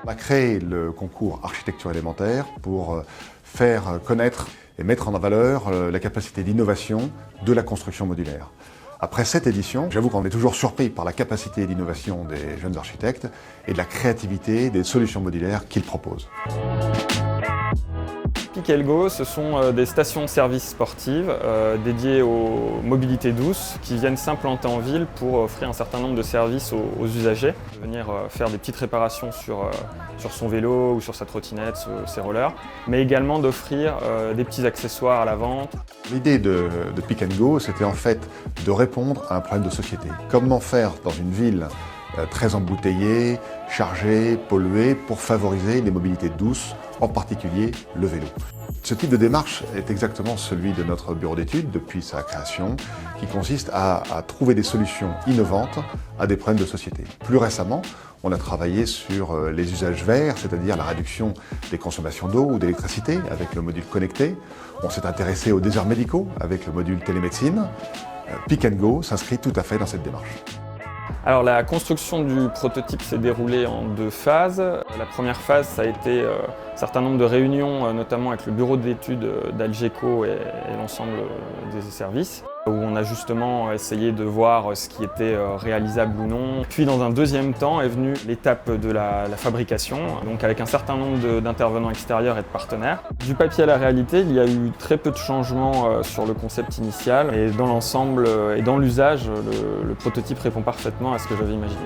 On a créé le concours architecture élémentaire pour faire connaître et mettre en valeur la capacité d'innovation de la construction modulaire. Après cette édition, j'avoue qu'on est toujours surpris par la capacité d'innovation des jeunes architectes et de la créativité des solutions modulaires qu'ils proposent. Pick & Go, ce sont des stations-service sportives dédiées aux mobilités douces qui viennent s'implanter en ville pour offrir un certain nombre de services aux usagers. Venir faire des petites réparations sur son vélo ou sur sa trottinette, ses rollers, mais également d'offrir des petits accessoires à la vente. L'idée de Pick & Go, c'était en fait de répondre à un problème de société. Comment faire dans une ville très embouteillée, chargée, polluée, pour favoriser les mobilités douces, en particulier le vélo. Ce type de démarche est exactement celui de notre bureau d'études depuis sa création, qui consiste à trouver des solutions innovantes à des problèmes de société. Plus récemment, on a travaillé sur les usages verts, c'est-à-dire la réduction des consommations d'eau ou d'électricité avec le module connecté. On s'est intéressé aux déserts médicaux avec le module télémédecine. Pick & Go s'inscrit tout à fait dans cette démarche. Alors la construction du prototype s'est déroulée en 2 phases. La première phase, ça a été un certain nombre de réunions, notamment avec le bureau d'études d'Algeco et l'ensemble des services, où on a justement essayé de voir ce qui était réalisable ou non. Puis dans un deuxième temps est venue l'étape de la fabrication, donc avec un certain nombre d'intervenants extérieurs et de partenaires. Du papier à la réalité, il y a eu très peu de changements sur le concept initial, et dans l'ensemble et dans l'usage, le prototype répond parfaitement à ce que j'avais imaginé.